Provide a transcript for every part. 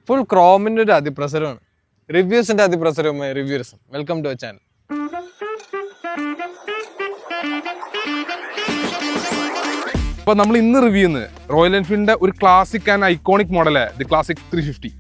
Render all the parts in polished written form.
Full ക്രോമിന്റെ ഒരു അതിപ്രസരമാണ്. റിവ്യൂസിന്റെ അതിപ്രസരവുമായി reviews. Welcome to our channel. അപ്പോൾ നമ്മൾ ഇന്ന് റിവ്യൂ ചെയ്യുന്നത് റോയൽ എൻഫീൽഡിന്റെ ഒരു classic and iconic model the classic 350.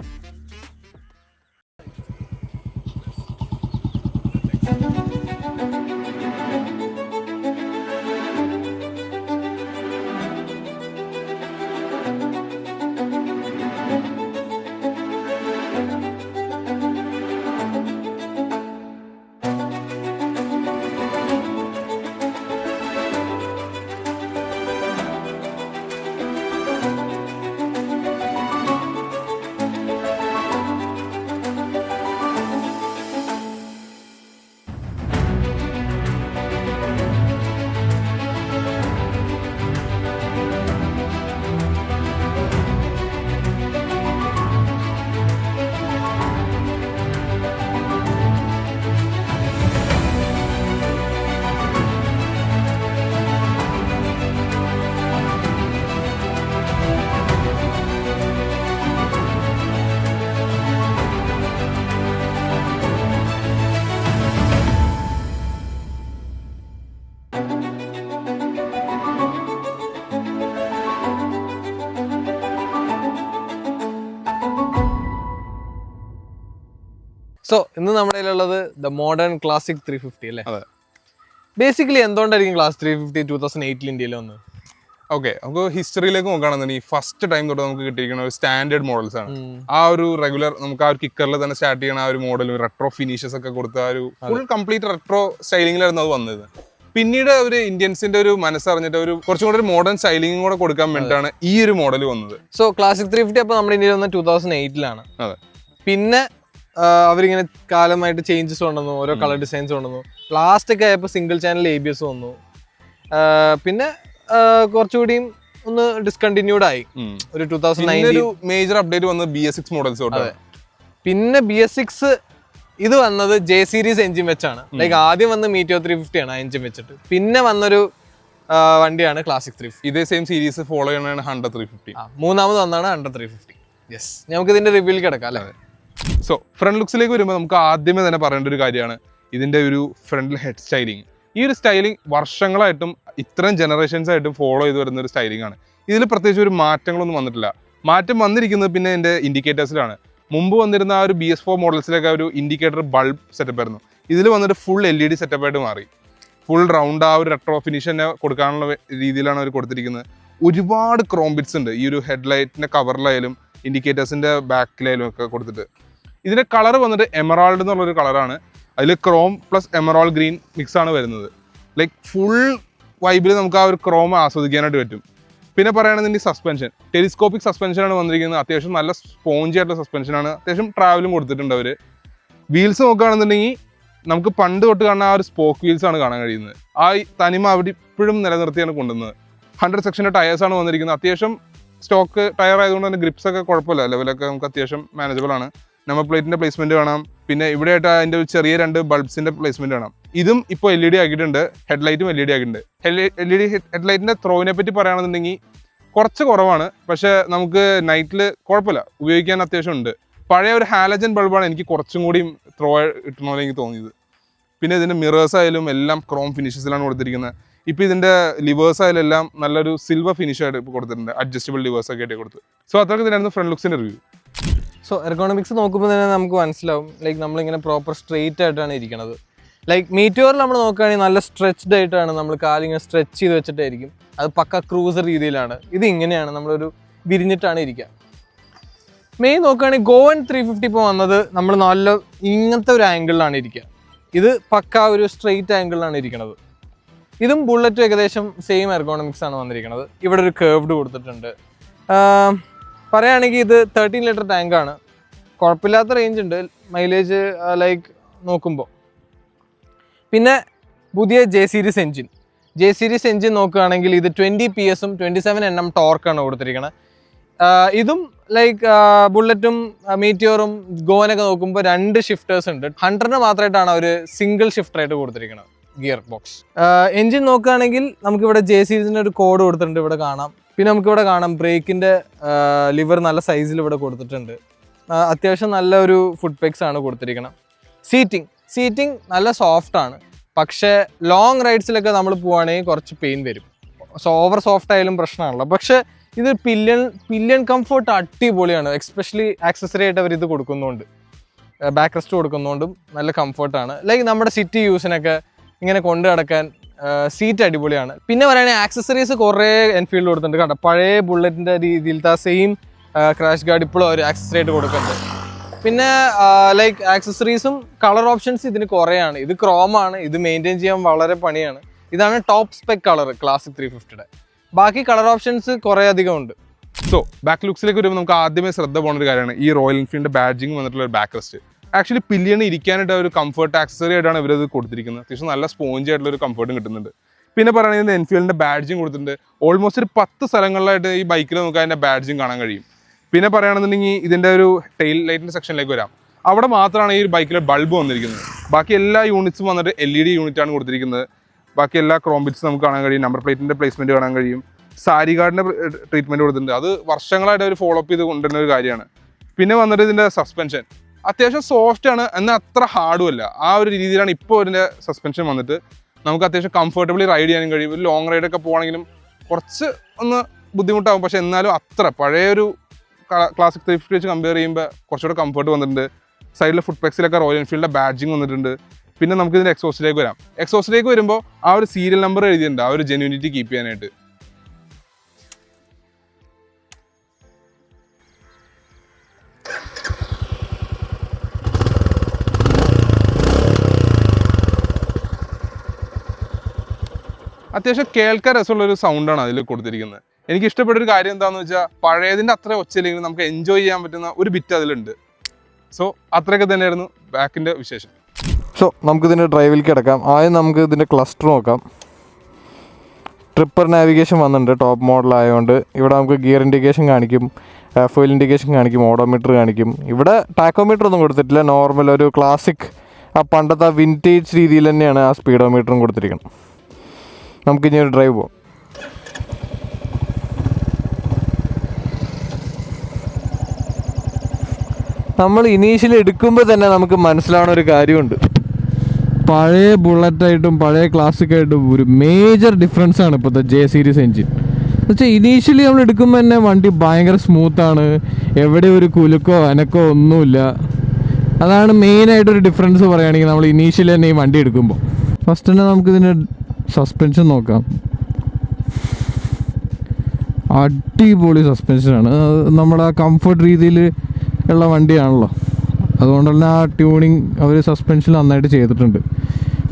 So ഇന്ന് നമ്മുടെ കയ്യിലുള്ളത് ദ മോഡേൺ ക്ലാസിക് 350 അല്ലേ? ബേസിക്കലി എന്തുകൊണ്ടായിരിക്കും ക്ലാസ് 350 2008 ഇന്ത്യയിൽ വന്നത്? ഓക്കെ, നമുക്ക് ഹിസ്റ്ററിയിലേക്ക് നോക്കുകയാണെന്നുണ്ടെങ്കിൽ ഫസ്റ്റ് ടൈം തൊട്ട് നമുക്ക് കിട്ടിയിരിക്കുന്ന ഒരു സ്റ്റാൻഡേർഡ് മോഡൽസ് ആണ്. ആ ഒരു റെഗുലർ നമുക്ക് ആ ഒരു കിക്കറിൽ തന്നെ സ്റ്റാർട്ട് ചെയ്യണ ആ ഒരു മോഡൽ റെട്രോ ഫിനിഷസ് ഒക്കെ കൊടുത്ത ഒരു ഫുൾ കംപ്ലീറ്റ് റെട്രോ സ്റ്റൈലിംഗിലായിരുന്നു അത് വന്നത്. പിന്നീട് ഒരു ഇന്ത്യൻസിന്റെ ഒരു മനസ്സറിഞ്ഞിട്ട് ഒരു കുറച്ചും കൂടെ ഒരു മോഡേൺ സ്റ്റൈലിംഗ് കൂടെ കൊടുക്കാൻ വേണ്ടിയിട്ടാണ് ഈ ഒരു മോഡൽ വന്നത്. സോ ക്ലാസിക് 350 അപ്പോൾ നമ്മുടെ ഇന്ത്യയിൽ വന്നത് 2008 അതെ. പിന്നെ അവരിങ്ങനെ കാലമായിട്ട് ചേഞ്ചസ് കൊണ്ടുവന്നു, ഓരോ കളർ ഡിസൈൻസ് കൊണ്ടുവന്നു. ലാസ്റ്റ് ഒക്കെ ആയപ്പോൾ സിംഗിൾ ചാനൽ ABS വന്നു. പിന്നെ കുറച്ചുകൂടിയും ഒന്ന് ഡിസ്കണ്ടിന്യൂഡ് ആയി ഒരു 2009 മേജർ അപ്ഡേറ്റ് വന്നത് BS6 മോഡൽസ്. പിന്നെ BS6 ഇത് വന്നത് J സീരീസ് എഞ്ചിൻ വെച്ചാണ്. ലൈക്ക് ആദ്യം വന്ന് Meteor 350 ആണ് ആ എഞ്ചിൻ വെച്ചിട്ട്. പിന്നെ വന്നൊരു വണ്ടിയാണ് ക്ലാസിക് 350. ഇതേ സെയിം സീരീസ് ഫോളോ ചെയ്യണതാണ് 100 350. മൂന്നാമത് വന്നാണ് 100 350. യെസ്, നമുക്ക് ഇതിന്റെ റിവ്യൂവിൽ കിടക്കാം അല്ലേ? സോ ഫ്രണ്ട് ലുക്സിലേക്ക് വരുമ്പോൾ നമുക്ക് ആദ്യമേ തന്നെ പറയേണ്ട ഒരു കാര്യമാണ് ഇതിന്റെ ഒരു ഫ്രണ്ട് ഹെഡ് സ്റ്റൈലിംഗ്. ഈ ഒരു സ്റ്റൈലിംഗ് വർഷങ്ങളായിട്ടും ഇത്രയും ജനറേഷൻസ് ആയിട്ടും ഫോളോ ചെയ്ത് വരുന്ന ഒരു സ്റ്റൈലിംഗ് ആണ്. ഇതിൽ പ്രത്യേകിച്ച് ഒരു മാറ്റങ്ങളൊന്നും വന്നിട്ടില്ല. മാറ്റം വന്നിരിക്കുന്നത് പിന്നെ ഇതിന്റെ ഇൻഡിക്കേറ്റേഴ്സിലാണ്. മുമ്പ് വന്നിരുന്ന ആ ഒരു BS4 മോഡൽസിലൊക്കെ ഒരു ഇൻഡിക്കേറ്റർ ബൾബ് സെറ്റപ്പ് ആയിരുന്നു. ഇതിൽ വന്നിട്ട് ഫുൾ LED സെറ്റപ്പ് ആയിട്ട് മാറി. ഫുൾ റൗണ്ട് ആ ഒരു റെട്രോ ഫിനിഷ് തന്നെ കൊടുക്കാനുള്ള രീതിയിലാണ് അവർ കൊടുത്തിരിക്കുന്നത്. ഒരുപാട് ക്രോം ബിറ്റ്സ് ഉണ്ട് ഈ ഒരു ഹെഡ്ലൈറ്റിന്റെ കവറിലായാലും ഇൻഡിക്കേറ്റേഴ്സിന്റെ ബാക്കിലായാലും ഒക്കെ കൊടുത്തിട്ട്. ഇതിന്റെ കളർ വന്നിട്ട് എമറാൾഡ് എന്നുള്ളൊരു കളറാണ്. അതിൽ Chrome plus emerald green mix ആണ് വരുന്നത്. ലൈക്ക് ഫുൾ വൈബിൽ നമുക്ക് ആ ഒരു ക്രോം ആസ്വദിക്കാനായിട്ട് പറ്റും. പിന്നെ പറയുകയാണെന്നുണ്ടെങ്കിൽ സസ്പെൻഷൻ ടെലിസ്കോപ്പിക് സസ്പെൻഷനാണ് വന്നിരിക്കുന്നത്. അത്യാവശ്യം നല്ല സ്പോഞ്ചി ആയിട്ടുള്ള സസ്പെൻഷനാണ്. അത്യാവശ്യം ട്രാവലും കൊടുത്തിട്ടുണ്ട് അവർ. വീൽസ് നോക്കുകയാണെന്നുണ്ടെങ്കിൽ നമുക്ക് പണ്ട് തൊട്ട് കാണുന്ന ആ ഒരു സ്പോക്ക് വീൽസ് ആണ് കാണാൻ കഴിയുന്നത്. ആ തനിമ അവിടെ ഇപ്പോഴും നിലനിർത്തിയാണ് കൊണ്ടുവന്നത്. 100 സെക്ഷൻ്റെ ടയേഴ്സാണ് വന്നിരിക്കുന്നത്. അത്യാവശ്യം സ്റ്റോക്ക് ടയർ ആയതുകൊണ്ട് തന്നെ ഗ്രിപ്സ് ഒക്കെ കുഴപ്പമില്ല, ലെവലൊക്കെ നമുക്ക് അത്യാവശ്യം മാനേജബിൾ ആണ്. നമ്പർ പ്ലേറ്റിന്റെ പ്ലേസ്മെന്റ് കാണാം. പിന്നെ ഇവിടെ ആയിട്ട് അതിന്റെ ഒരു ചെറിയ 2 ബൾബ്സിന്റെ പ്ലേസ്മെന്റ് കാണാം. ഇതും ഇപ്പോൾ LED ആക്കിയിട്ടുണ്ട്. ഹെഡ്ലൈറ്റും LED ആക്കിയിട്ടുണ്ട്. LED ഹെഡ്ലൈറ്റിന്റെ ത്രോവിനെ പറ്റി പറയുകയാണെന്നുണ്ടെങ്കിൽ കുറച്ച് കുറവാണ്. പക്ഷെ നമുക്ക് നൈറ്റിൽ കുഴപ്പമില്ല, ഉപയോഗിക്കാൻ അത്യാവശ്യം ഉണ്ട്. പഴയ ഒരു ഹാലജൻ ബൾബാണ് എനിക്ക് കുറച്ചും കൂടി ത്രോ കിട്ടണമെന്ന് എനിക്ക് തോന്നിയത്. പിന്നെ ഇതിന്റെ മിറേഴ്സ് ആയാലും എല്ലാം ക്രോം ഫിനിഷസിലാണ് കൊടുത്തിരിക്കുന്നത്. ഇപ്പം ഇതിന്റെ ലിവേഴ്സ് ആയാലും എല്ലാം നല്ലൊരു സിൽവർ ഫിനിഷ് ആയിട്ട് ഇപ്പോൾ കൊടുത്തിട്ടുണ്ട്. അഡ്ജസ്റ്റബിൾ ലിവേഴ്സ് ഒക്കെ ആയിട്ട് കൊടുത്തു. സോ അത്രയ്ക്ക് ഇതിനായിരുന്നു ഫ്രണ്ട് ലുക്സിന്റെ റിവ്യൂ. സോ എർഗോണമിക്സ് നോക്കുമ്പോൾ തന്നെ നമുക്ക് മനസ്സിലാവും ലൈക്ക് നമ്മളിങ്ങനെ പ്രോപ്പർ സ്ട്രെയിറ്റ് ആയിട്ടാണ് ഇരിക്കുന്നത്. ലൈക്ക് മീറ്റിയോറിൽ നമ്മൾ നോക്കുകയാണെങ്കിൽ നല്ല സ്ട്രെച്ച്ഡ് ആയിട്ടാണ് നമ്മൾ കാലിങ്ങനെ സ്ട്രെച്ച് ചെയ്ത് വെച്ചിട്ടായിരിക്കും. അത് പക്ക ക്രൂസർ രീതിയിലാണ്. ഇത് ഇങ്ങനെയാണ്, നമ്മളൊരു വിരിഞ്ഞിട്ടാണ് ഇരിക്കുക. മെയിൻ നോക്കുകയാണെങ്കിൽ ഗോവൻ 350 ഇപ്പോൾ വന്നത് നമ്മൾ നല്ല ഇങ്ങനത്തെ ഒരു ആംഗിളിലാണ് ഇരിക്കുക. ഇത് പക്ക ഒരു സ്ട്രെയിറ്റ് ആംഗിളിലാണ് ഇരിക്കുന്നത്. ഇതും ബുള്ളറ്റും ഏകദേശം സെയിം എർഗോണമിക്സ് ആണ് വന്നിരിക്കുന്നത്. ഇവിടെ ഒരു കേർവ്ഡ് കൊടുത്തിട്ടുണ്ട്. പറയുകയാണെങ്കിൽ ഇത് 13 ലിറ്റർ ടാങ്കാണ്. കുഴപ്പമില്ലാത്ത റേഞ്ച് ഉണ്ട് മൈലേജ് ലൈക്ക് നോക്കുമ്പോൾ. പിന്നെ പുതിയ J സീരീസ് എഞ്ചിൻ നോക്കുകയാണെങ്കിൽ ഇത് 20 PS 27 Nm ടോർക്കാണ് കൊടുത്തിരിക്കുന്നത്. ഇതും ലൈക്ക് ബുള്ളറ്റും മീറ്റിയോറും ഗോവനൊക്കെ നോക്കുമ്പോൾ 2 ഷിഫ്റ്റേഴ്സ് ഉണ്ട്. 100-ന് മാത്രമായിട്ടാണ് അവർ സിംഗിൾ ഷിഫ്റ്ററായിട്ട് കൊടുത്തിരിക്കുന്നത് ഗിയർ ബോക്സ്. എഞ്ചിൻ നോക്കുകയാണെങ്കിൽ നമുക്കിവിടെ J സീരീസിൻ്റെ ഒരു കോഡ് കൊടുത്തിട്ടുണ്ട്, ഇവിടെ കാണാം. പിന്നെ നമുക്കിവിടെ കാണാം ബ്രേക്കിൻ്റെ ലിവർ നല്ല സൈസിൽ ഇവിടെ കൊടുത്തിട്ടുണ്ട്. അത്യാവശ്യം നല്ലൊരു ഫുഡ് പെക്സ് ആണ് കൊടുത്തിരിക്കണം. സീറ്റിംഗ് നല്ല സോഫ്റ്റ് ആണ്, പക്ഷേ ലോങ് റൈഡ്സിലൊക്കെ നമ്മൾ പോവുകയാണെങ്കിൽ കുറച്ച് പെയിൻ വരും. ഓവർ സോഫ്റ്റ് ആയാലും പ്രശ്നമാണല്ലോ. പക്ഷേ ഇത് പില്യൺ കംഫർട്ട് അടിപൊളിയാണ്. എക്സ്പെഷ്യലി ആക്സസറി ആയിട്ട് അവർ ഇത് കൊടുക്കുന്നുണ്ട്, ബാക്ക് റെസ്റ്റ് കൊടുക്കുന്നതുകൊണ്ടും നല്ല കംഫർട്ടാണ്. ലൈക്ക് നമ്മുടെ സിറ്റി യൂസിനൊക്കെ ഇങ്ങനെ കൊണ്ടു നടക്കാൻ സീറ്റ് അടിപൊളിയാണ്. പിന്നെ പറയുകയാണെങ്കിൽ ആക്സസറീസ് കുറേ എൻഫീൽഡ് കൊടുത്തിട്ടുണ്ട്. കണ്ടോ, പഴയ ബുള്ളറ്റിൻ്റെ രീതിയിലത്തെ സെയിം ക്രാഷ് ഗാർഡ് ഇപ്പോഴും അവർ ആക്സസറി ആയിട്ട് കൊടുക്കുന്നുണ്ട്. പിന്നെ ലൈക്ക് ആക്സസറീസും കളർ ഓപ്ഷൻസ് ഇതിന് കുറേയാണ്. ഇത് ക്രോമാണ്, ഇത് മെയിൻറ്റെയിൻ ചെയ്യാൻ വളരെ പണിയാണ്. ഇതാണ് ടോപ്പ് സ്പെക് കളർ ക്ലാസിക് 350യുടെ. ബാക്കി കളർ ഓപ്ഷൻസ് കുറേ അധികം ഉണ്ട്. സോ ബാക്ക് ലുക്സിലേക്ക് വരുമ്പോൾ നമുക്ക് ആദ്യമേ ശ്രദ്ധ പോകുന്ന ഒരു കാര്യമാണ് ഈ റോയൽ എൻഫീൽഡിന്റെ ബാഡ്ജിങ് വന്നിട്ടുള്ള ഒരു ബാക്ക് റെസ്റ്റ്. ആക്ച്വലി പില്ലിയന് ഇരിക്കാനായിട്ട് ഒരു കംഫർട്ട് ആക്സസറി ആയിട്ടാണ് ഇവരത് കൊടുത്തിരിക്കുന്നത്. അത്യാവശ്യം നല്ല സ്പോഞ്ച് ആയിട്ടുള്ള ഒരു കംഫർട്ടും കിട്ടുന്നുണ്ട്. പിന്നെ പറയുന്നത് എൻഫീൽഡിന്റെ ബാഡ്ജിങ് കൊടുത്തിട്ടുണ്ട്. ഓൾമോസ്റ്റ് ഒരു 10 സ്ഥലങ്ങളിലായിട്ട് ഈ ബൈക്കിൽ നമുക്ക് അതിന്റെ ബാഡ്ജിങ് കാണാൻ കഴിയും. പിന്നെ പറയുകയാണെന്നുണ്ടെങ്കിൽ ഇതിന്റെ ഒരു ടെയിൽ ലൈറ്റിന്റെ സെക്ഷനിലേക്ക് വരാം. അവിടെ മാത്രമാണ് ഈ ഒരു ബൈക്കിൽ ബൾബ് വന്നിരിക്കുന്നത്. ബാക്കി എല്ലാ യൂണിറ്റ്സും വന്നിട്ട് LED യൂണിറ്റ് ആണ് കൊടുത്തിരിക്കുന്നത്. ബാക്കി എല്ലാ ക്രോം ബിറ്റ്സ് നമുക്ക് കാണാൻ കഴിയും. നമ്പർ പ്ലേറ്റിന്റെ പ്ലേസ്മെന്റ് കാണാൻ കഴിയും. സാരി ഗാർഡിന്റെ ട്രീറ്റ്മെന്റ് കൊടുത്തിട്ടുണ്ട്. അത് വർഷങ്ങളായിട്ട് അവർ ഫോളോ അപ്പ് ചെയ്ത് കൊണ്ടുവരുന്ന ഒരു കാര്യമാണ്. പിന്നെ വന്നിട്ട് ഇതിന്റെ സസ്പെൻഷൻ അത്യാവശ്യം സോഫ്റ്റ് ആണ്, എന്നാൽ അത്ര ഹാർഡും അല്ല. ആ ഒരു രീതിയിലാണ് ഇപ്പോൾ ഇതിന്റെ സസ്പെൻഷൻ വന്നിട്ട് നമുക്ക് അത്യാവശ്യം കംഫർട്ടബിളി റൈഡ് ചെയ്യാനും കഴിയും. ഒരു ലോങ് റൈഡൊക്കെ പോകണമെങ്കിലും കുറച്ച് ഒന്ന് ബുദ്ധിമുട്ടാകും, പക്ഷെ എന്നാലും അത്ര പഴയൊരു ക്ലാസിക് 350 വെച്ച് കമ്പയർ ചെയ്യുമ്പോൾ കുറച്ചുകൂടെ കംഫർട്ട് വന്നിട്ടുണ്ട്. സൈഡിലെ ഫുഡ് പെക്സിലൊക്കെ റോയൽ എൻഫീൽഡിന്റെ ബാഡ്ജിങ് വന്നിട്ടുണ്ട്. പിന്നെ നമുക്ക് ഇതിന്റെ എക്സോസ്റ്റിലേക്ക് വരാം. എക്സോസ്റ്റിലേക്ക് വരുമ്പോൾ ആ ഒരു സീരിയൽ നമ്പർ എഴുതിയിട്ടുണ്ട്, ആ ഒരു ജെന്യൂനിറ്റി കീപ്പ് ചെയ്യാനായിട്ട്. അത്യാവശ്യം കേൾക്കാൻ രസമുള്ളൊരു സൗണ്ടാണ് അതിൽ കൊടുത്തിരിക്കുന്നത്. എനിക്ക് ഇഷ്ടപ്പെട്ടൊരു കാര്യം എന്താണെന്ന് വെച്ചാൽ പഴയതിൻ്റെ അത്ര ഒച്ചയില്ലെങ്കിൽ നമുക്ക് എൻജോയ് ചെയ്യാൻ പറ്റുന്ന ഒരു ബിറ്റ് അതിലുണ്ട്. സോ അത്രയൊക്കെ തന്നെയായിരുന്നു ബാക്കിൻ്റെ വിശേഷം. സോ നമുക്കിതിൻ്റെ ഡ്രൈവിലേക്ക് കിടക്കാം. ആദ്യം നമുക്ക് ഇതിൻ്റെ ക്ലസ്റ്റർ നോക്കാം. ട്രിപ്പർ നാവിഗേഷൻ വന്നിട്ടുണ്ട്, ടോപ്പ് മോഡലായതുകൊണ്ട്. ഇവിടെ നമുക്ക് ഗിയർ ഇൻഡിക്കേഷൻ കാണിക്കും, ഫ്യൂൽ ഇൻഡിക്കേഷൻ കാണിക്കും, ഓഡോമീറ്റർ കാണിക്കും. ഇവിടെ ടാക്കോമീറ്റർ ഒന്നും കൊടുത്തിട്ടില്ല, നോർമൽ ഒരു ക്ലാസിക് ആ പണ്ടത്തെ വിൻറ്റേജ് രീതിയിൽ തന്നെയാണ് ആ സ്പീഡോമീറ്ററും കൊടുത്തിരിക്കുന്നത്. നമുക്കിനി ഒരു ഡ്രൈവ് പോകാം. നമ്മൾ ഇനീഷ്യലി എടുക്കുമ്പോൾ തന്നെ നമുക്ക് മനസ്സിലാവുന്ന ഒരു കാര്യമുണ്ട്. പഴയ ബുള്ളറ്റായിട്ടും പഴയ ക്ലാസിക്കായിട്ടും ഒരു മേജർ ഡിഫറൻസ് ആണ് ഇപ്പോഴത്തെ J സീരീസ് എൻജിൻ. എന്നുവെച്ചാൽ ഇനീഷ്യലി നമ്മൾ എടുക്കുമ്പോൾ തന്നെ വണ്ടി ഭയങ്കര സ്മൂത്താണ്, എവിടെ ഒരു കുലുക്കോ അനക്കോ ഒന്നുമില്ല. അതാണ് മെയിനായിട്ടൊരു ഡിഫറൻസ് പറയുകയാണെങ്കിൽ നമ്മൾ ഇനീഷ്യലി തന്നെ ഈ വണ്ടി എടുക്കുമ്പോൾ. ഫസ്റ്റ് തന്നെ നമുക്കിതിൻ്റെ സസ്പെൻഷൻ നോക്കാം. അടിപൊളി സസ്പെൻഷനാണ്. നമ്മുടെ കംഫർട്ട് രീതിയിൽ ഉള്ള വണ്ടിയാണല്ലോ, അതുകൊണ്ട് തന്നെ ആ ട്യൂണിങ് അവർ സസ്പെൻഷൻ നന്നായിട്ട് ചെയ്തിട്ടുണ്ട്.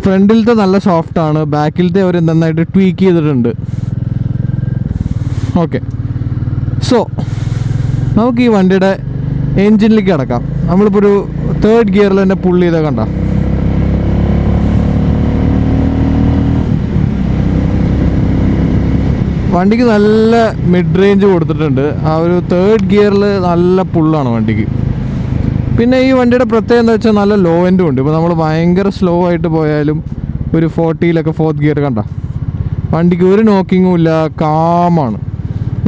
ഫ്രണ്ടിലത്തെ നല്ല സോഫ്റ്റാണ്, ബാക്കിലത്തെ അവർ നന്നായിട്ട് ട്വീക്ക് ചെയ്തിട്ടുണ്ട്. ഓക്കെ, സോ നമുക്ക് ഈ വണ്ടിയുടെ എൻജിനിലേക്ക് കിടക്കാം. നമ്മളിപ്പോൾ ഒരു 3rd ഗിയറിൽ തന്നെ പുള്ള് ചെയ്താൽ കണ്ട വണ്ടിക്ക് നല്ല മിഡ് റേഞ്ച് കൊടുത്തിട്ടുണ്ട്. ആ ഒരു 3rd ഗിയറിൽ നല്ല പുള്ളാണ് വണ്ടിക്ക്. പിന്നെ ഈ വണ്ടിയുടെ പ്രത്യേകത എന്താ വെച്ചാൽ നല്ല ലോ എൻഡും ഉണ്ട്. ഇപ്പോൾ നമ്മൾ ഭയങ്കര സ്ലോ ആയിട്ട് പോയാലും ഒരു 40-ലൊക്കെ 4th ഗിയർ കണ്ട വണ്ടിക്ക് ഒരു നോക്കിങ്ങും ഇല്ല, കാമാണ്.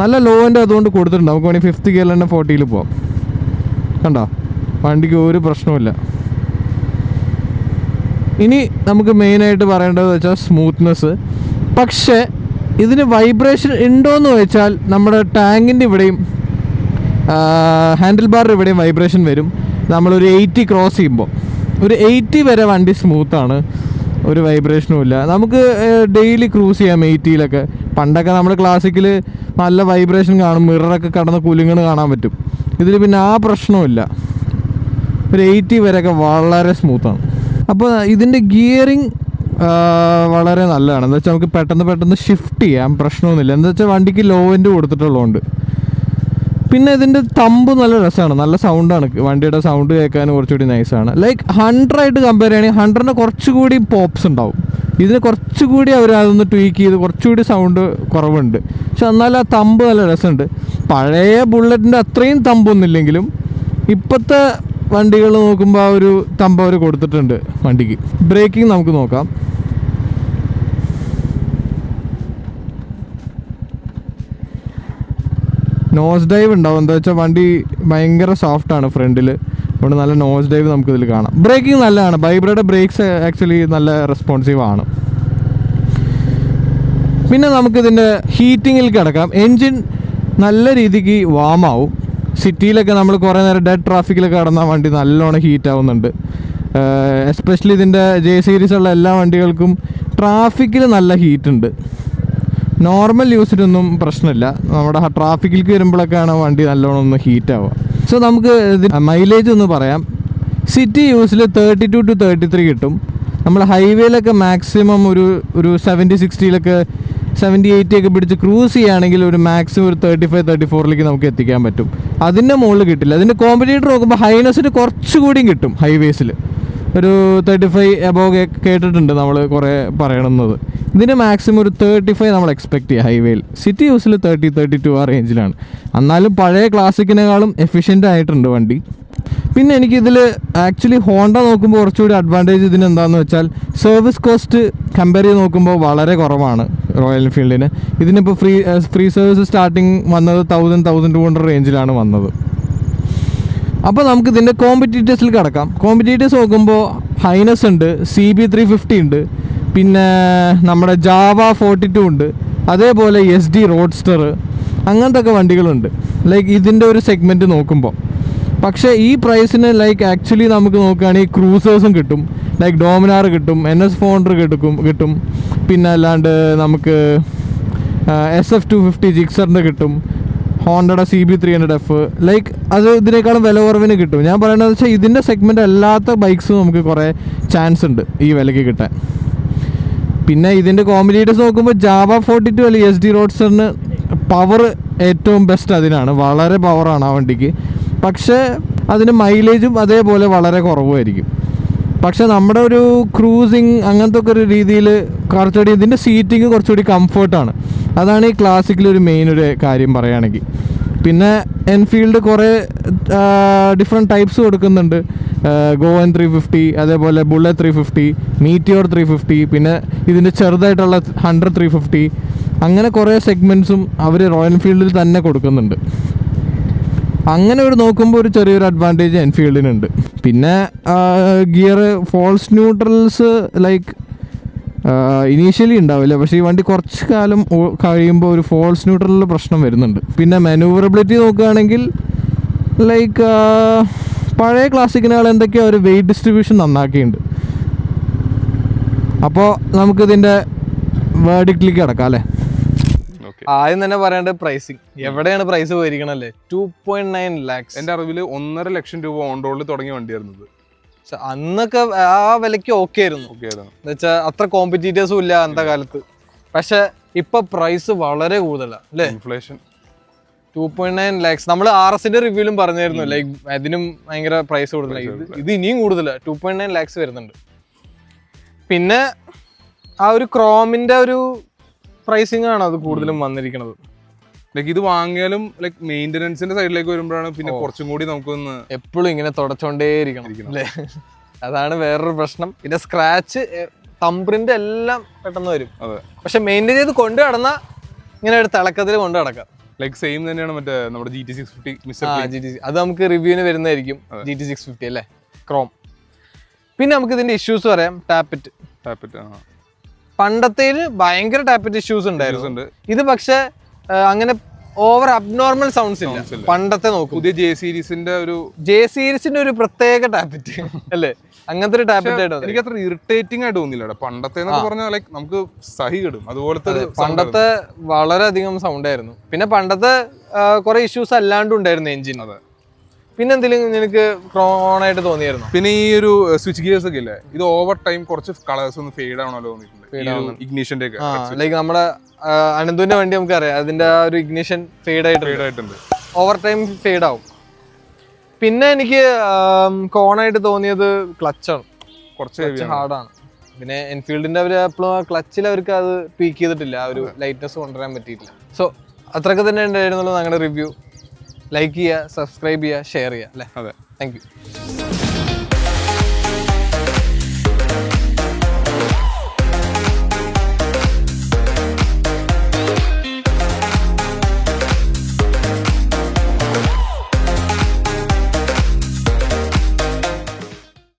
നല്ല ലോ എൻഡ് അതുകൊണ്ട് കൊടുത്തിട്ടുണ്ട്. നമുക്ക് വേണമെങ്കിൽ 5th ഗിയറിൽ തന്നെ 40-ൽ പോവാം. കണ്ട വണ്ടിക്ക് ഒരു പ്രശ്നവുമില്ല. ഇനി നമുക്ക് മെയിനായിട്ട് പറയേണ്ടത് വെച്ചാൽ സ്മൂത്ത്നെസ്. പക്ഷേ ഇതിന് വൈബ്രേഷൻ ഉണ്ടോയെന്ന് ചോദിച്ചാൽ നമ്മുടെ ടാങ്കിൻ്റെ ഇവിടെയും ഹാൻഡിൽ ബാറിൻ്റെ ഇവിടെയും വൈബ്രേഷൻ വരും. നമ്മളൊരു 80 ക്രോസ് ചെയ്യുമ്പോൾ ഒരു 80 വരെ വണ്ടി സ്മൂത്താണ്, ഒരു വൈബ്രേഷനും ഇല്ല. നമുക്ക് ഡെയിലി ക്രൂസ് ചെയ്യാം 80-ലൊക്കെ. പണ്ടൊക്കെ നമ്മൾ ക്ലാസിക്കിൽ നല്ല വൈബ്രേഷൻ കാണും, മിററൊക്കെ കടന്ന് കുലുങ്ങണ് കാണാൻ പറ്റും. ഇതിൽ പിന്നെ ആ പ്രശ്നമില്ല, ഒരു 80 വരെയൊക്കെ വളരെ സ്മൂത്താണ്. അപ്പോൾ ഇതിൻ്റെ ഗിയറിങ് വളരെ നല്ലതാണ്. എന്താ വെച്ചാൽ നമുക്ക് പെട്ടെന്ന് ഷിഫ്റ്റ് ചെയ്യാം, പ്രശ്നമൊന്നുമില്ല. എന്താ വെച്ചാൽ വണ്ടിക്ക് ലോ എൻഡ് കൊടുത്തിട്ടുള്ളതുകൊണ്ട്. പിന്നെ ഇതിൻ്റെ തമ്പ് നല്ല രസമാണ്, നല്ല സൗണ്ടാണ്. വണ്ടിയുടെ സൗണ്ട് കേൾക്കാൻ കുറച്ചുകൂടി നൈസാണ്. ലൈക്ക് 100 കമ്പയർ ചെയ്യുകയാണെങ്കിൽ 100-ന് കുറച്ചുകൂടി പോപ്സ് ഉണ്ടാവും. ഇതിന് കുറച്ചുകൂടി അവർ അതൊന്ന് ട്വീക്ക് ചെയ്ത് കുറച്ചുകൂടി സൗണ്ട് കുറവുണ്ട്. പക്ഷെ എന്നാൽ ആ തമ്പ് നല്ല രസമുണ്ട്. പഴയ ബുള്ളറ്റിൻ്റെ അത്രയും തമ്പൊന്നുമില്ലെങ്കിലും ഇപ്പോഴത്തെ വണ്ടികൾ നോക്കുമ്പോൾ ആ ഒരു തമ്പ് അവർ കൊടുത്തിട്ടുണ്ട് വണ്ടിക്ക്. ബ്രേക്കിംഗ് നമുക്ക് നോക്കാം. നോസ് ഡൈവ് ഉണ്ടാവും. എന്താ വെച്ചാൽ വണ്ടി ഭയങ്കര സോഫ്റ്റാണ് ഫ്രണ്ടിൽ, അതുകൊണ്ട് നല്ല നോസ് ഡൈവ് നമുക്കിതിൽ കാണാം. ബ്രേക്കിംഗ് നല്ലതാണ്. ബൈബ്രയുടെ ബ്രേക്സ് ആക്ച്വലി നല്ല റെസ്പോൺസീവ് ആണ്. പിന്നെ നമുക്കിതിൻ്റെ ഹീറ്റിങ്ങിൽ കിടക്കാം. എൻജിൻ നല്ല രീതിക്ക് വാം ആവും. സിറ്റിയിലൊക്കെ നമ്മൾ കുറേ നേരം ഡെഡ് ട്രാഫിക്കിലൊക്കെ കടന്നാൽ വണ്ടി നല്ലോണം ഹീറ്റ് ആവുന്നുണ്ട്. എസ്പെഷ്യലി ഇതിൻ്റെ ജെ സീരീസ് ഉള്ള എല്ലാ വണ്ടികൾക്കും ട്രാഫിക്കിൽ നല്ല ഹീറ്റ് ഉണ്ട്. നോർമൽ യൂസിനൊന്നും പ്രശ്നമില്ല. നമ്മുടെ ട്രാഫിക്കിലേക്ക് വരുമ്പോഴൊക്കെയാണ് വണ്ടി നല്ലോണം ഒന്ന് ഹീറ്റ് ആവുക. സോ നമുക്ക് മൈലേജ് ഒന്ന് പറയാം. സിറ്റി യൂസിൽ 32 to 33 കിട്ടും. നമ്മൾ ഹൈവേയിലൊക്കെ മാക്സിമം ഒരു 70-60 70-80 ഒക്കെ പിടിച്ച് ക്രൂസ് ചെയ്യുകയാണെങ്കിൽ ഒരു മാക്സിമം ഒരു 35-34 നമുക്ക് എത്തിക്കാൻ പറ്റും. അതിൻ്റെ മുകളിൽ കിട്ടില്ല. അതിൻ്റെ കോമ്പറ്റീറ്റർ നോക്കുമ്പോൾ ഹൈനസിന് കുറച്ചുകൂടിയും കിട്ടും. ഹൈവേസിൽ ഒരു 35 എബോവ് കേട്ടിട്ടുണ്ട് നമ്മൾ കുറേ പറയണമെന്നത്. ഇതിന് മാക്സിമം ഒരു 35 നമ്മൾ എക്സ്പെക്ട് ചെയ്യുക ഹൈവേയിൽ. സിറ്റി യൂസിൽ 30-32 ആ റേഞ്ചിലാണ്. എന്നാലും പഴയ ക്ലാസിക്കിനേക്കാളും എഫിഷ്യൻ്റ് ആയിട്ടുണ്ട് വണ്ടി. പിന്നെ എനിക്കിതിൽ ആക്ച്വലി ഹോണ്ട നോക്കുമ്പോൾ കുറച്ചുകൂടി അഡ്വാൻറ്റേജ് ഇതിന് എന്താണെന്ന് വെച്ചാൽ സർവീസ് കോസ്റ്റ് കമ്പയർ ചെയ്ത് നോക്കുമ്പോൾ വളരെ കുറവാണ് റോയൽ എൻഫീൽഡിന്. ഇതിനിപ്പോൾ ഫ്രീ സർവീസ് സ്റ്റാർട്ടിങ് വന്നത് 1000-1200 റേഞ്ചിലാണ് വന്നത്. അപ്പോൾ നമുക്ക് ഇതിൻ്റെ കോമ്പറ്റീറ്റേഴ്സിൽ കിടക്കാം. കോമ്പറ്റീറ്റേഴ്സ് നോക്കുമ്പോൾ ഹൈനസ് ഉണ്ട്, CB350 ഉണ്ട്, പിന്നെ നമ്മുടെ ജാവ 42 ഉണ്ട്, അതേപോലെ SD റോഡ്സ്റ്റർ, അങ്ങനത്തെ ഒക്കെ വണ്ടികളുണ്ട് ലൈക്ക് ഇതിൻ്റെ ഒരു സെഗ്മെൻറ്റ് നോക്കുമ്പോൾ. പക്ഷേ ഈ പ്രൈസിന് ലൈക്ക് ആക്ച്വലി നമുക്ക് നോക്കുകയാണെങ്കിൽ ക്രൂസേഴ്സും കിട്ടും, ലൈക്ക് ഡോമിനാർ കിട്ടും, NS400 കിട്ടും, പിന്നെ അല്ലാണ്ട് നമുക്ക് SF250 ജിക്സറിൻ്റെ കിട്ടും, ഹോണ്ടയുടെ CB300F, ലൈക്ക് അത് ഇതിനേക്കാളും വില കുറവിന് കിട്ടും. ഞാൻ പറയണത് വെച്ചാൽ ഇതിൻ്റെ സെഗ്മെൻറ്റ് അല്ലാത്ത ബൈക്സ് നമുക്ക് കുറേ ചാൻസ് ഉണ്ട് ഈ വിലയ്ക്ക് കിട്ടാൻ. പിന്നെ ഇതിൻ്റെ കോമ്പറ്റീറ്റേഴ്സ് നോക്കുമ്പോൾ ജാവ 42 അല്ലെങ്കിൽ SD റോഡ്സ്റ്ററിന് പവർ ഏറ്റവും ബെസ്റ്റ് അതിനാണ്. വളരെ പവറാണ് ആ വണ്ടിക്ക്. പക്ഷേ അതിന് മൈലേജും അതേപോലെ വളരെ കുറവായിരിക്കും. പക്ഷേ നമ്മുടെ ഒരു ക്രൂസിങ് അങ്ങനത്തെ ഒക്കെ ഒരു രീതിയിൽ കുറച്ചുകൂടി ഇതിൻ്റെ സീറ്റിങ് കുറച്ചുകൂടി കംഫർട്ടാണ്. അതാണ് ഈ ക്ലാസിക്കിലൊരു മെയിൻ ഒരു കാര്യം പറയുകയാണെങ്കിൽ. പിന്നെ എൻഫീൽഡ് കുറേ ഡിഫറെൻറ്റ് ടൈപ്സ് കൊടുക്കുന്നുണ്ട്. ഗോവൻ 350, അതേപോലെ ബുള്ളറ്റ് 350, മീറ്റിയോർ 350, പിന്നെ ഇതിൻ്റെ ചെറുതായിട്ടുള്ള 100 350, അങ്ങനെ കുറേ സെഗ്മെൻറ്റ്സും അവർ റോയൽ എൻഫീൽഡിൽ തന്നെ കൊടുക്കുന്നുണ്ട്. അങ്ങനെ ഒരു നോക്കുമ്പോൾ ഒരു ചെറിയൊരു അഡ്വാൻറ്റേജ് എൻഫീൽഡിനുണ്ട്. പിന്നെ gear falls neutrals like initially ഉണ്ടാവില്ല, പക്ഷേ ഈ വണ്ടി കുറച്ച് കാലം കഴിയുമ്പോൾ ഒരു ഫോൾസ് ന്യൂട്രലിൽ പ്രശ്നം വരുന്നുണ്ട്. പിന്നെ മാനൂവറബിലിറ്റി നോക്കുകയാണെങ്കിൽ ലൈക്ക് പഴയ ക്ലാസിക്കിനേക്കാൾ എന്തൊക്കെയോ ഒരു വെയിറ്റ് ഡിസ്ട്രിബ്യൂഷൻ നന്നാക്കിയിട്ടുണ്ട്. അപ്പോൾ നമുക്കിതിൻ്റെ വേർഡിക്റ്റിലേക്ക് കിടക്കാം അല്ലേ. ആദ്യം തന്നെ പറയേണ്ടത് പ്രൈസിങ്. എവിടെയാണ് പ്രൈസ് പോയിരിക്കണല്ലേ? 2.9 lakhs. എൻ്റെ അറിവിൽ 1.5 ലക്ഷം രൂപ ഓൺ റോഡിൽ തുടങ്ങിയ വണ്ടിയായിരുന്നത്. അന്നൊക്കെ ആ വിലയ്ക്ക് ഓക്കെ ആയിരുന്നു. എന്നുവെച്ചാൽ അത്ര കോമ്പറ്റീറ്റേഴ്സും ഇല്ല അന്നത്തെ കാലത്ത്. പക്ഷെ ഇപ്പൊ പ്രൈസ് വളരെ കൂടുതലാണ് അല്ലേ? ഇൻഫ്ലേഷൻ. 2.9 lakhs. നമ്മൾ RSന്റെ റിവ്യൂലും പറഞ്ഞായിരുന്നു ലൈക്ക് അതിനും ഭയങ്കര പ്രൈസ് കൂടുതലാണ്. ഇത് ഇനിയും കൂടുതലാണ്. 2.9 lakhs വരുന്നുണ്ട്. പിന്നെ ആ ഒരു ക്രോമിന്റെ ഒരു പ്രൈസിംഗ് ആണ് അത് കൂടുതലും വന്നിരിക്കുന്നത്. ലൈക്ക് ഇത് വാങ്ങിയാലും ലൈക്ക് മെയിൻ്റനൻസിന്റെ സൈഡിലേക്ക് വരുമ്പോഴാണ് പിന്നെ കുറച്ചും കൂടി നമുക്കൊന്ന് എപ്പോഴും ഇങ്ങനെ തുടച്ചോണ്ടേയിരിക്കണം അല്ലേ? അതാണ് വേറൊരു പ്രശ്നം. പിന്നെ സ്ക്രാച്ച് തംപ്രിന്റ് എല്ലാം പെട്ടെന്ന് വരും. പക്ഷെ മെയിൻറ്റെയിൻ ചെയ്ത് കൊണ്ടു നടന്ന ഇങ്ങനെ ഒരു തിളക്കത്തിൽ കൊണ്ടു നടക്കാം. ലൈക്ക് സെയിം തന്നെയാണ് മറ്റേ നമ്മുടെ GT650. അത് നമുക്ക് റിവ്യൂവിന് വരുന്നതായിരിക്കും. GT650 അല്ലേ, ക്രോം. പിന്നെ നമുക്ക് ഇതിന്റെ ഇഷ്യൂസ് പറയാം. ടാപ്പിറ്റ് പണ്ടത്തേൽ ഭയങ്കര ടാപ്പിറ്റ് ഇഷ്യൂസ് ഉണ്ടായിരുന്നു. ഇത് പക്ഷെ അങ്ങനെ ഓവർ അബ്നോർമൽ സൗണ്ട്സ് ഇല്ല. പണ്ടത്തെ നോക്കും പുതിയ ജെ സീരീസിന്റെ ഒരു പ്രത്യേക ടാപ്പിറ്റ് അല്ലേ, അങ്ങനത്തെ ഒരു ടാപ്പിറ്റ് ആയിട്ട് എനിക്ക് അത്ര ഇറിറ്റേറ്റിംഗ് ആയിട്ട് തോന്നില്ല. പണ്ടത്തെ പറഞ്ഞാൽ ലൈക്ക് നമുക്ക് സഹി കിടും അതുപോലത്തെ. പണ്ടത്തെ വളരെയധികം സൗണ്ട് ആയിരുന്നു. പിന്നെ പണ്ടത്തെ കുറെ ഇഷ്യൂസ് അല്ലാണ്ടും ഉണ്ടായിരുന്നു എഞ്ചിൻ. പിന്നെ എന്തെങ്കിലും നിനക്ക് ക്രോണായിട്ട് തോന്നിയായിരുന്നു? പിന്നെ ഈ ഒരു സ്വിച്ച് ഗിയേഴ്സ് ഒക്കെ ഇല്ലേ, ഇത് ഓവർ ടൈം കുറച്ച് കളേഴ്സ് ഒന്ന് ഫെയ്ഡ് ആവണല്ലോ തോന്നിയിട്ടുണ്ട്. ഇഗ്നിഷന്റെ ഒക്കെ ലൈക്ക് നമ്മുടെ അനന്തുവിന്റെ വണ്ടി നമുക്കറിയാം, അതിന്റെ ആ ഒരു ഇഗ്നിഷൻ ഫെയ്ഡ് ആയിട്ടുണ്ട്. ഓവർ ടൈം ഫെയ്ഡ് ആവും. പിന്നെ എനിക്ക് കോണായിട്ട് തോന്നിയത് ക്ലച്ചാണ്. കുറച്ച് ഹാർഡാണ്. പിന്നെ എൻഫീൽഡിന്റെ അവർ എപ്പോഴും ക്ലച്ചിൽ അവർക്ക് അത് പീക്ക് ചെയ്തിട്ടില്ല, ആ ഒരു ലൈറ്റ്നസ് കൊണ്ടുവരാൻ പറ്റിയിട്ടില്ല. സോ അത്രയൊക്കെ തന്നെ ഉണ്ടായിരുന്നുള്ളൂ ഞങ്ങളുടെ റിവ്യൂ. ലൈക്ക് ചെയ്യുക, സബ്സ്ക്രൈബ് ചെയ്യുക, ഷെയർ ചെയ്യുക അല്ലേ. അതെ, താങ്ക് യു.